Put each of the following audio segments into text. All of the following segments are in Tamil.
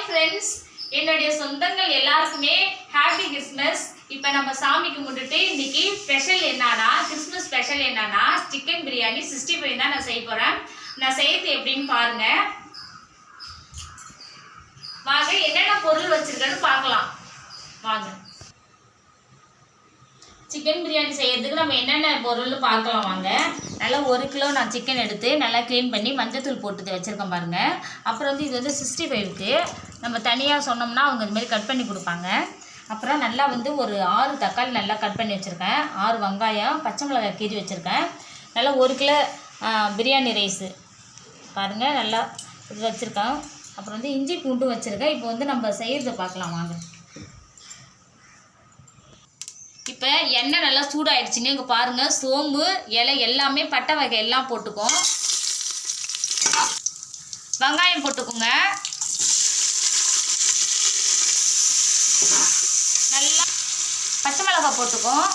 ஃப்ரெண்ட்ஸ், என்னுடைய சொந்தங்கள் எல்லாருக்குமே ஹாப்பி கிறிஸ்மஸ். இப்போ நம்ம சாமி கும்பிட்டுட்டு இன்னைக்கு ஸ்பெஷல் என்னன்னா, கிறிஸ்மஸ் ஸ்பெஷல் என்னன்னா சிக்கன் பிரியாணி 65 தான் நான் செய்ய போகிறேன். நான் செய்யறது எப்படின்னு பாருங்க. வாங்க என்னென்ன பொருள் வச்சிருக்கேன்னு பார்க்கலாம். வாங்க சிக்கன் பிரியாணி செய்யறதுக்கு நம்ம என்னென்ன பொருள் பார்க்கலாம் வாங்க. நல்லா 1 கிலோ நான் சிக்கன் எடுத்து நல்லா க்ளீன் பண்ணி மஞ்சத்தூள் போட்டு வச்சுருக்கேன் பாருங்கள். அப்புறம் வந்து இது வந்து 65க்கு நம்ம தனியாக சொன்னோம்னா அவங்க இதுமாரி கட் பண்ணி கொடுப்பாங்க. அப்புறம் நல்லா வந்து ஒரு 6 தக்காளி நல்லா கட் பண்ணி வச்சுருக்கேன். 6 வெங்காயம், பச்சை மிளகாய் கீறி வச்சுருக்கேன். நல்லா 1 கிலோ பிரியாணி ரைஸு பாருங்கள் நல்லா இது வச்சுருக்கேன். அப்புறம் வந்து இஞ்சி பூண்டும் வச்சுருக்கேன். இப்போ வந்து நம்ம செய்கிறத பார்க்கலாம் வாங்க. இப்போ எண்ணெய் நல்லா சூடாகிடுச்சிங்க. இங்கே பாருங்கள், சோம்பு இலை எல்லாமே பட்டை வகை எல்லாம் போட்டுக்கும். வெங்காயம் போட்டுக்கோங்க. நல்லா பச்சை மிளகாய் போட்டுக்கும்.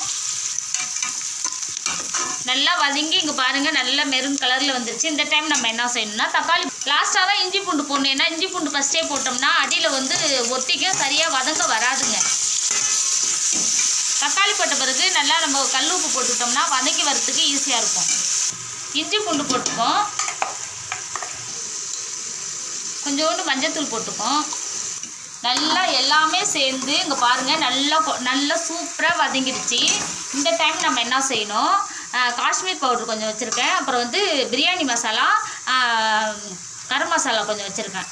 நல்லா வதங்கி இங்கே பாருங்கள் நல்லா மெரூன் கலரில் வந்துருச்சு. இந்த டைம் நம்ம என்ன செய்யணும்னா தக்காளி லாஸ்ட்டாக தான் இஞ்சி பூண்டு போடணும். ஏன்னா இஞ்சி பூண்டு ஃபஸ்ட்டே போட்டோம்னா அடியில் வந்து ஒட்டிக்கும், சரியாக வதங்க வராதுங்க. தக்காளி போட்ட பிறகு நல்லா நம்ம கல் உப்பு போட்டுட்டோம்னா வதக்கி வரத்துக்கு ஈஸியாக இருக்கும். இஞ்சி பூண்டு போட்டுப்போம். கொஞ்சோண்டு மஞ்சத்தூள் போட்டுப்போம். நல்லா எல்லாமே சேர்ந்து இங்கே பாருங்கள் நல்லா சூப்பராக வதங்கிடுச்சு. இந்த டைம் நம்ம என்ன செய்யணும், காஷ்மீர் பவுடர் கொஞ்சம் வச்சுருக்கேன். அப்புறம் வந்து பிரியாணி மசாலா, கரம் மசாலா கொஞ்சம் வச்சுருக்கேன்.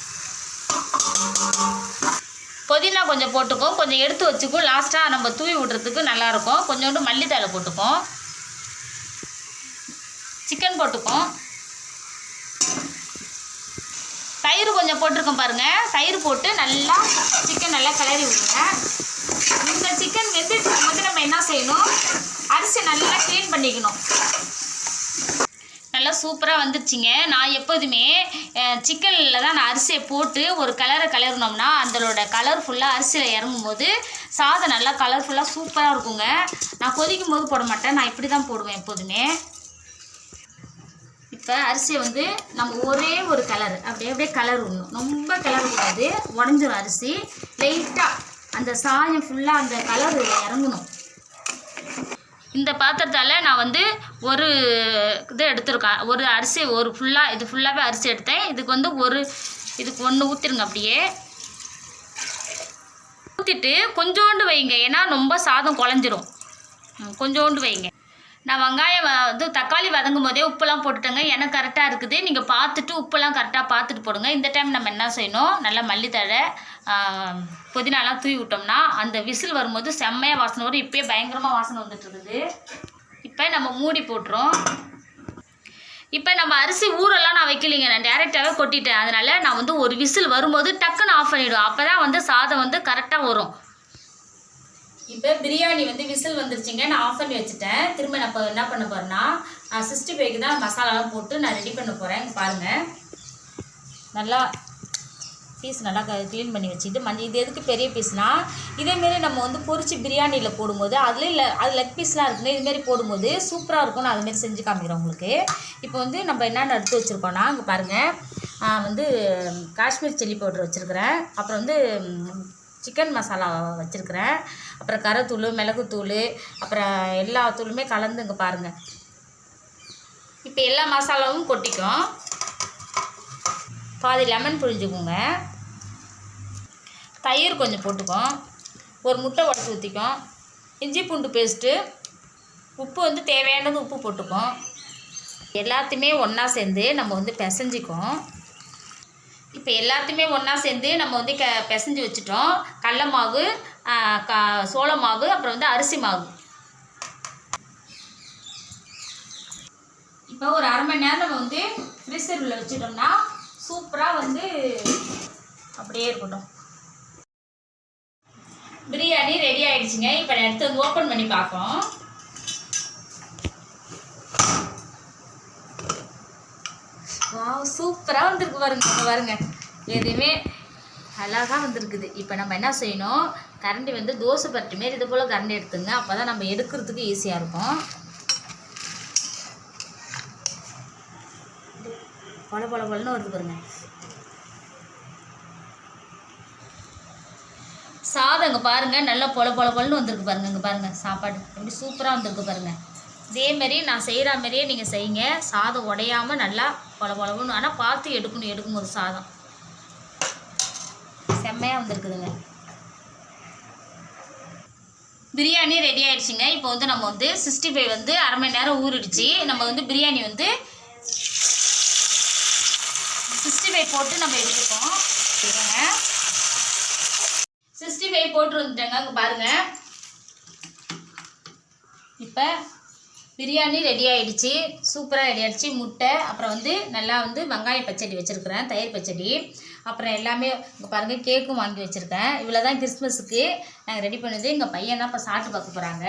புதினா கொஞ்சம் போட்டுக்கும், கொஞ்சம் எடுத்து வச்சுக்கும். லாஸ்ட்டாக நம்ம தூவி விடுறதுக்கு நல்லாயிருக்கும். கொஞ்சோண்டு மல்லித்தழை போட்டுக்கும். சிக்கன் போட்டுக்கும். தயிர் கொஞ்சம் போட்டிருக்கோம் பாருங்கள். தயிர் போட்டு நல்லா சிக்கன் நல்லா கிளறி விடுங்க. இந்த சிக்கன் வெந்துட்டு போது நம்ம என்ன செய்யணும், அரிசி நல்லா க்ளீன் பண்ணிக்கணும். நல்லா சூப்பராக வந்துடுச்சிங்க. நான் எப்போதுமே சிக்கனில் தான் நான் அரிசியை போட்டு ஒரு கிளறினோம்னா அதோட கலர் ஃபுல்லாக அரிசியில் இறங்கும் போது சாதம் நல்லா கலர்ஃபுல்லாக சூப்பராக இருக்குங்க. நான் கொதிக்கும் போது போட மாட்டேன், நான் இப்படி தான் போடுவேன் எப்போதுமே. இப்போ அரிசியை வந்து நம்ம ஒரே ஒரு கலர் அப்படியே கலர் விடணும். ரொம்ப கிளறக்கூடாது, உடஞ்சிரும் அரிசி. லைட்டாக அந்த சாயம் ஃபுல்லாக அந்த கலர் இறங்கணும். இந்த பாத்திரத்தால் நான் வந்து ஒரு இது எடுத்துருக்கேன். ஒரு அரிசி ஒரு ஃபுல்லாக இது ஃபுல்லாகவே அரிசி எடுத்தேன். இதுக்கு வந்து இதுக்கு 1 ஊற்றிருங்க. அப்படியே ஊற்றிட்டு கொஞ்சோண்டு வைங்க, ஏன்னா ரொம்ப சாதம் குழஞ்சிரும். கொஞ்சோண்டு வைங்க. நான் வெங்காயம் வந்து தக்காளி வதங்கும் போதே உப்புலாம் போட்டுட்டேங்க. எனக்கு கரெக்டாக இருக்குது. நீங்கள் பார்த்துட்டு உப்புலாம் கரெக்டாக பார்த்துட்டு போடுங்க. இந்த டைம் நம்ம என்ன செய்யணும், நல்லா மல்லித்தழை புதினாலாம் தூவி விட்டோம்னா அந்த விசில் வரும்போது செம்மையாக வாசனை வரும். இப்போயே பயங்கரமாக வாசனை வந்துட்டுருக்குது. இப்போ நம்ம மூடி போட்டுரும். இப்போ நம்ம அரிசி ஊரெல்லாம் நான் வைக்கலைங்க, நான் டேரெக்டாகவே கொட்டிட்டேன். அதனால் நான் வந்து ஒரு விசில் வரும்போது டக்குன்னு ஆஃப் பண்ணிவிடுவேன். அப்போ தான் வந்து சாதம் வந்து கரெக்டாக வரும். இப்போ பிரியாணி வந்து விசில் வந்துருச்சுங்க. நான் ஆஃப் பண்ணி வச்சுட்டேன். திரும்ப நான் இப்போ என்ன பண்ண போகிறேன்னா 65க்கு தான் மசாலாலாம் போட்டு நான் ரெடி பண்ண போகிறேன். பாருங்கள், நல்லா பீஸ் நல்லா க்ளீன் பண்ணி வச்சுட்டு இது எதுக்கு பெரிய பீஸ்னால், இதேமாரி நம்ம வந்து பொரிச்சு பிரியாணியில் போடும்போது அது லெக் பீஸ்லாம் இருக்குங்க. இதுமாரி போடும்போது சூப்பராக இருக்கும். நான் அதுமாரி செஞ்சு காமிக்கிறேன் உங்களுக்கு. இப்போ வந்து நம்ம என்னென்ன எடுத்து வச்சுருக்கோன்னா இங்கே பாருங்கள், வந்து காஷ்மீர் சில்லி பவுடர் வச்சுருக்கிறேன். அப்புறம் வந்து சிக்கன் மசாலா வச்சுருக்கிறேன். அப்புறம் கரைத்தூள், மிளகுத்தூள், அப்புறம் எல்லா தூளுமே கலந்து இங்கே பாருங்கள். இப்போ எல்லா மசாலாவும் கொட்டிக்கும். பாதி லெமன் புழிஞ்சுக்கோங்க. தயிர் கொஞ்சம் போட்டுக்கும். ஒரு முட்டை உடச்சி ஊற்றிக்கும். இஞ்சி பூண்டு பேஸ்ட்டு, உப்பு வந்து தேவையானது உப்பு போட்டுக்கும். எல்லாத்தையுமே ஒன்றா சேர்ந்து நம்ம வந்து பிசைஞ்சிக்கும். இப்போ எல்லாத்தையுமே ஒன்றா சேர்ந்து நம்ம வந்து பிசைஞ்சு வச்சுட்டோம். கடல மாவு, சோள மாவு, அப்புறம் வந்து அரிசி மாவு. இப்போ ஒரு அரை மணி நேரம் நம்ம வந்து ஃப்ரீசரில் வச்சுட்டோம்னா சூப்பராக வந்து அப்படியே இருக்கட்டும். பிரியாணி ரெடி ஆகிடுச்சிங்க. இப்போ நான் எடுத்து வந்து ஓப்பன் பண்ணி பார்ப்போம். சூப்பராக வந்துருக்கு பாருங்க. எதுவுமே அழகாக வந்துருக்குது. இப்போ நம்ம என்ன செய்யணும், கரண்டி வந்து தோசை பரட்டி மாரி இது போல் கரண்டி எடுத்துங்க. அப்போ தான் நம்ம எடுக்கிறதுக்கு ஈஸியாக இருக்கும். பொல பொலன்னு வருது பாருங்க. சாதம் இங்கே பாருங்கள் நல்லா பொலன்னு வந்திருக்கு பாருங்கள். இங்கே பாருங்கள் சாப்பாடு எப்படி சூப்பராக வந்திருக்கு பாருங்கள். இதேமாரி நான் செய்கிற மாதிரியே நீங்கள் செய்யுங்க. சாதம் உடையாமல் நல்லா பொலன்னு, ஆனால் பார்த்து எடுக்கும்போது சாதம் செம்மையாக வந்திருக்குதுங்க. பிரியாணி ரெடி ஆகிடுச்சிங்க. இப்போ வந்து நம்ம வந்து 65 வந்து அரை மணி நேரம் ஊறிடுச்சு. நம்ம வந்து பிரியாணி வந்து 65 போட்டு நம்ம எடுத்துப்போம். 65 போட்டு வந்துட்டேங்க. அங்கே பாருங்கள், இப்போ பிரியாணி ரெடி ஆகிடுச்சு. சூப்பராக ரெடி ஆகிடுச்சு. முட்டை, அப்புறம் வந்து நல்லா வந்து வெங்காய பச்சடி வச்சுருக்கிறேன், தயிர் பச்சடி, அப்புறம் எல்லாமே இங்கே பாருங்கள் கேக்கும் வாங்கி வச்சுருக்கேன். இவ்வளோ தான் கிறிஸ்மஸுக்கு நாங்கள் ரெடி பண்ணது. எங்கள் பையன் தான் இப்போ சாப்பிட்டு பார்க்க போகிறாங்க.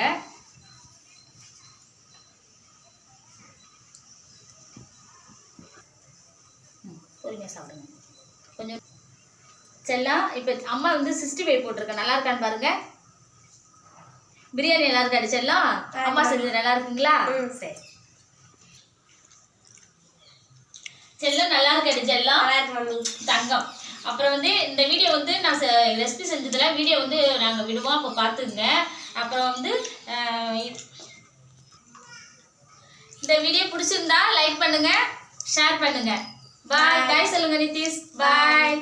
பொறுமையாக சாப்பிடுங்க கொஞ்சம். செல்லாம் இப்போ அம்மா வந்து 65 போட்டிருக்கேன். நல்லா இருக்கான்னு பாருங்கள். பிரியாணி நல்லா இருக்கா செல்லம்? அம்மா செஞ்சது நல்லா இருக்குங்களா? சரி செல்லம் நல்லா இருக்கா செல்லம்? தங்கம். அப்புறம் வந்து இந்த வீடியோ வந்து நான் ரெசிபி செஞ்சதுல வீடியோ வந்து நாங்கள் விடுவோம், அப்போ பார்த்துங்க. அப்புறம் வந்து இந்த வீடியோ பிடிச்சிருந்தா லைக் பண்ணுங்க, ஷேர் பண்ணுங்க. பாய். சொல்லுங்க நிதிஷ். பாய்.